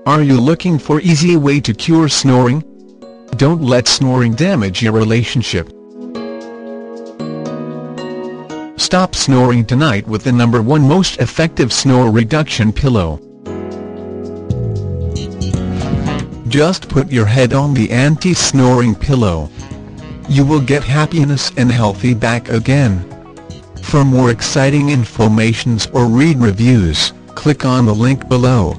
Are you looking for an easy way to cure snoring? Don't let snoring damage your relationship. Stop snoring tonight with the #1 most effective snore reduction pillow. Just put your head on the anti-snoring pillow. You will get happiness and healthy back again. For more exciting informations or read reviews, click on the link below.